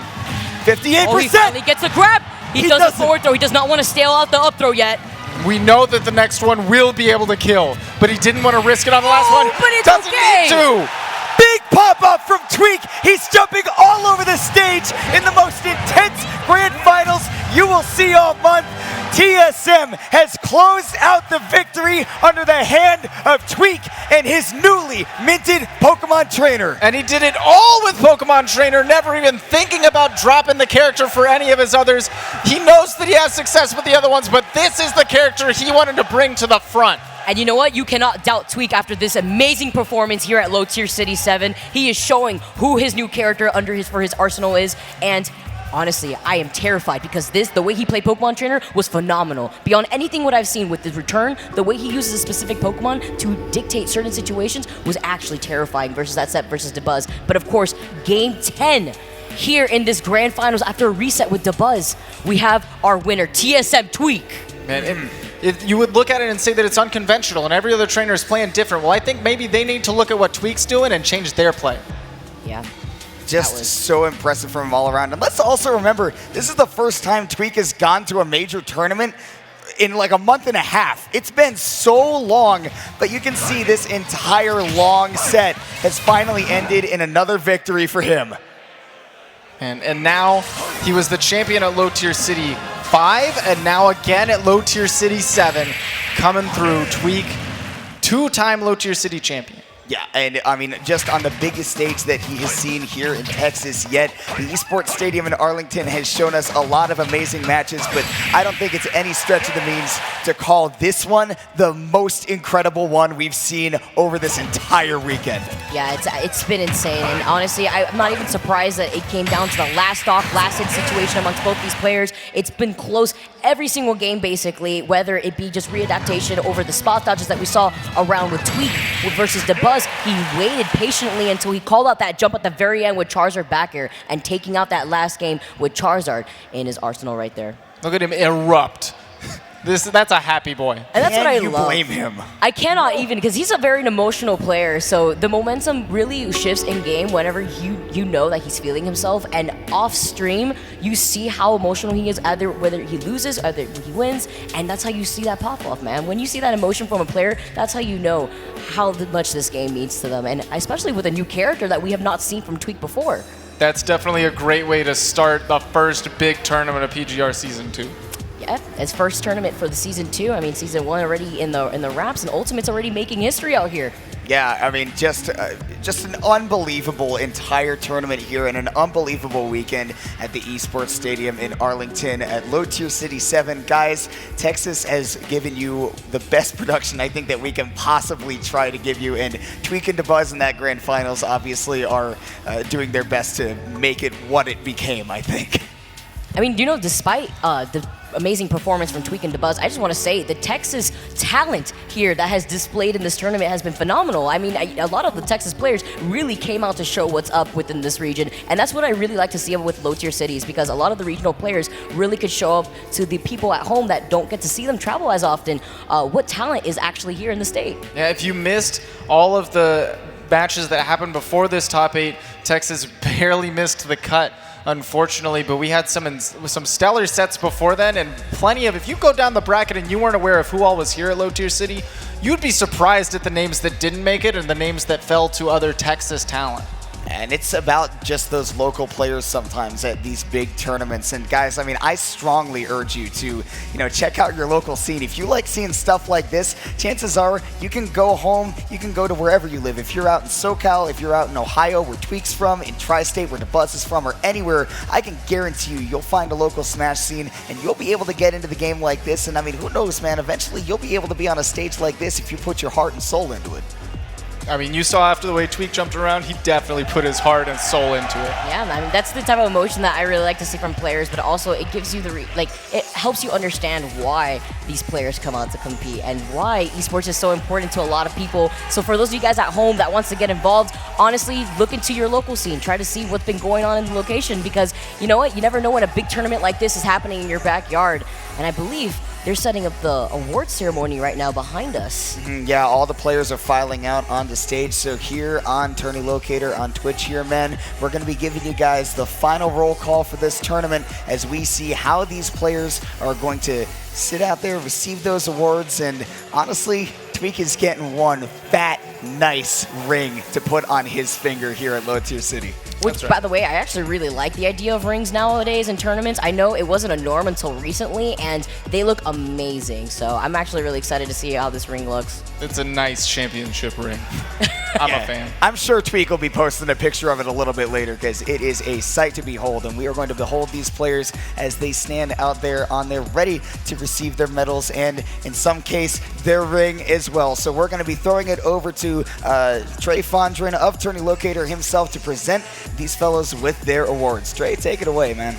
58%! Oh, he finally gets a grab! He does a forward throw. He does not want to stale out the up throw yet. We know that the next one will be able to kill, but he didn't want to risk it on the last one. But it's Doesn't okay. need to. Big pop-up from Tweek. He's jumping all over the stage in the most intense grand finals you will see all month. TSM has closed out the victory under the hand of Tweek and his newly minted Pokemon trainer. And he did it all with Pokemon Trainer, never even thinking about dropping the character for any of his others. He knows that he has success with the other ones, but this is the character he wanted to bring to the front. And you know what? You cannot doubt Tweek after this amazing performance here at Low Tier City 7. He is showing who his new character for his arsenal is, and honestly, I am terrified because the way he played Pokemon Trainer was phenomenal. Beyond anything what I've seen with his return, the way he uses a specific Pokemon to dictate certain situations was actually terrifying versus that set versus Dabuz. But of course, Game 10 here in this Grand Finals after a reset with Dabuz, we have our winner, TSM Tweek. Man, you would look at it and say that it's unconventional and every other trainer is playing different. Well, I think maybe they need to look at what Tweek's doing and change their play. Yeah. Just so impressive from him all around. And let's also remember, this is the first time Tweek has gone to a major tournament in like a month and a half. It's been so long, but you can see this entire long set has finally ended in another victory for him. And now he was the champion at Low Tier City 5, and now again at Low Tier City 7, coming through. Tweek, two-time Low Tier City champion. Yeah, and I mean, just on the biggest stage that he has seen here in Texas yet, the Esports Stadium in Arlington has shown us a lot of amazing matches, but I don't think it's any stretch of the means to call this one the most incredible one we've seen over this entire weekend. Yeah, it's been insane, and honestly, I'm not even surprised that it came down to the last stock, last hit situation amongst both these players. It's been close every single game, basically, whether it be just readaptation over the spot dodges that we saw around with Tweek versus Dabuz. He waited patiently until he called out that jump at the very end with Charizard back air and taking out that last game with Charizard in his arsenal right there. Look at him erupt. That's a happy boy. And that's what I love. Can you blame him? I cannot even, because he's a very emotional player, so the momentum really shifts in game whenever you know that he's feeling himself, and off stream, you see how emotional he is, either whether he loses, either he wins, and that's how you see that pop off, man. When you see that emotion from a player, that's how you know how much this game means to them, and especially with a new character that we have not seen from Tweek before. That's definitely a great way to start the first big tournament of PGR Season 2. Yeah, his first tournament for the Season 2. I mean, Season 1 already in the wraps, and Ultimate's already making history out here. Yeah, I mean, just an unbelievable entire tournament here and an unbelievable weekend at the Esports Stadium in Arlington at Low Tier City 7. Guys, Texas has given you the best production I think that we can possibly try to give you, and Tweek and Dabuz in that Grand Finals obviously are doing their best to make it what it became, I think. I mean, you know, despite the amazing performance from Tweek and Dabuz, I just want to say the Texas talent here that has displayed in this tournament has been phenomenal. I mean, a lot of the Texas players really came out to show what's up within this region, and that's what I really like to see with low-tier cities, because a lot of the regional players really could show up to the people at home that don't get to see them travel as often what talent is actually here in the state. Yeah, if you missed all of the matches that happened before this top 8, Texas barely missed the cut, unfortunately, but we had some stellar sets before then, and plenty of, if you go down the bracket and you weren't aware of who all was here at Low Tier City, you'd be surprised at the names that didn't make it and the names that fell to other Texas talent. And it's about just those local players sometimes at these big tournaments. And guys, I mean, I strongly urge you to, check out your local scene. If you like seeing stuff like this, chances are you can go home, you can go to wherever you live. If you're out in SoCal, if you're out in Ohio, where Tweek's from, in Tri-State, where Dabuz is from, or anywhere, I can guarantee you'll find a local Smash scene and you'll be able to get into the game like this. And I mean, who knows, man, eventually you'll be able to be on a stage like this if you put your heart and soul into it. I mean, you saw after the way Tweek jumped around, he definitely put his heart and soul into it. Yeah, I mean, that's the type of emotion that I really like to see from players, but also it gives you it helps you understand why these players come out to compete and why esports is so important to a lot of people. So for those of you guys at home that wants to get involved, honestly, look into your local scene. Try to see what's been going on in the location, because you know what? You never know when a big tournament like this is happening in your backyard. And I believe they're setting up the award ceremony right now behind us. Yeah, all the players are filing out on the stage. So here on Tourney Locator on Twitch here, men, we're going to be giving you guys the final roll call for this tournament as we see how these players are going to sit out there, receive those awards, and honestly, Tweek is getting one fat, nice ring to put on his finger here at Low Tier City. Which, by the way, I actually really like the idea of rings nowadays in tournaments. I know it wasn't a norm until recently, and they look amazing. So I'm actually really excited to see how this ring looks. It's a nice championship ring. I'm a fan. I'm sure Tweek will be posting a picture of it a little bit later, because it is a sight to behold, and we are going to behold these players as they stand out there on there ready to receive their medals and, in some case, their ring as well. So we're going to be throwing it over to Trey Fondren of Tourney Locator himself to present these fellows with their awards. Trey, take it away, man.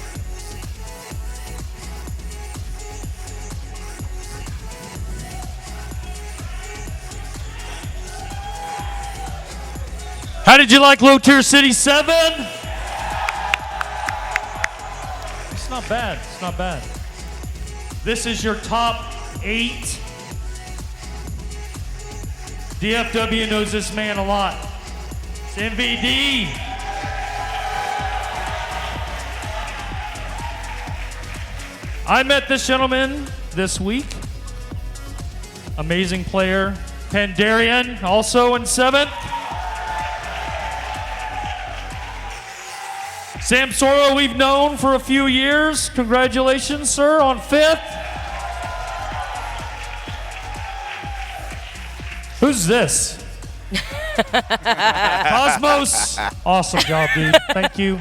How did you like Low Tier City 7? It's not bad. It's not bad. This is your top 8. DFW knows this man a lot. It's MVD. I met this gentleman this week. Amazing player. Pandarian, also in 7th. Sam Soro, we've known for a few years. Congratulations, sir, on 5th. Who's this? Cosmos. Awesome job, dude. Thank you.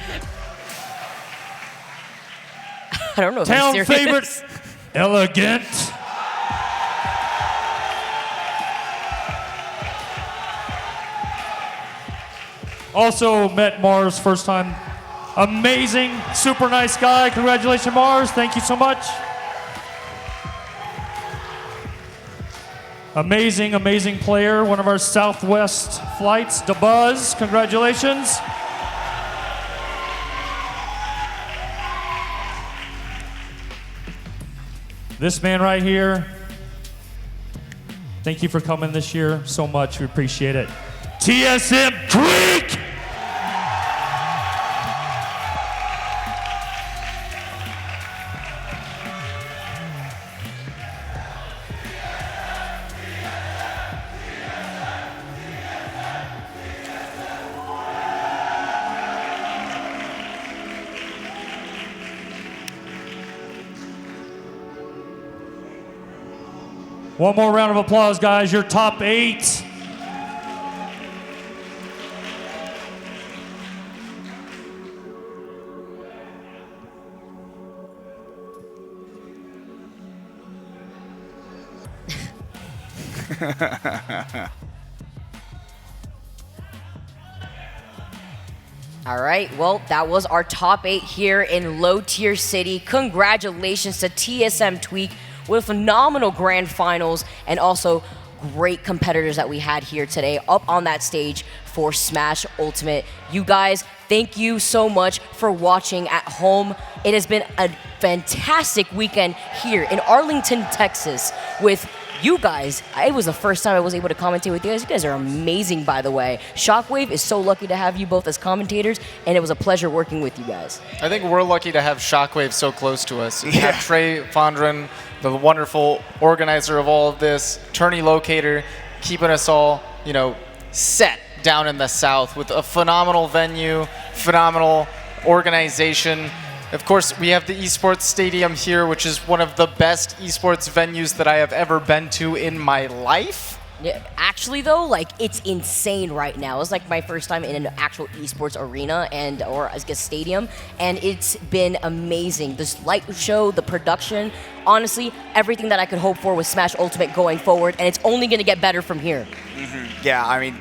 I don't know if Town I'm serious. favorite, Elegant. Also met Mars first time. Amazing, super nice guy. Congratulations, Mars. Thank you so much. Amazing, amazing player. One of our Southwest flights, Dabuz. Congratulations. This man right here. Thank you for coming this year so much. We appreciate it. TSM Tweek! One more round of applause, guys. Your top 8. All right, well, that was our top 8 here in Low Tier City. Congratulations to TSM Tweek with phenomenal grand finals and also great competitors that we had here today up on that stage for Smash Ultimate. You guys, thank you so much for watching at home. It has been a fantastic weekend here in Arlington, Texas with you guys. It was the first time I was able to commentate with you guys. You guys are amazing, by the way. Shockwave is so lucky to have you both as commentators, and it was a pleasure working with you guys. I think we're lucky to have Shockwave so close to us. We have Trey Fondren, the wonderful organizer of all of this, Tourney Locator, keeping us all, set down in the South with a phenomenal venue, phenomenal organization. Of course, we have the Esports Stadium here, which is one of the best esports venues that I have ever been to in my life. Yeah, actually, though, like, it's insane right now. It's like my first time in an actual esports arena or I guess stadium, and it's been amazing. This light show, the production, honestly, everything that I could hope for with Smash Ultimate going forward, and it's only going to get better from here. Yeah, I mean,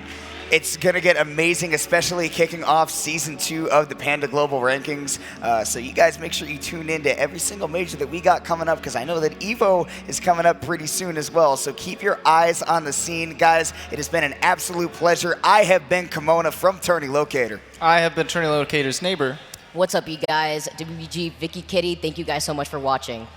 it's going to get amazing, especially kicking off Season 2 of the Panda Global Rankings. So you guys make sure you tune in to every single major that we got coming up, because I know that EVO is coming up pretty soon as well. So keep your eyes on the scene. Guys, it has been an absolute pleasure. I have been Kimona from Tourney Locator. I have been Tourney Locator's neighbor. What's up, you guys? WBG, Vicky Kitty, thank you guys so much for watching.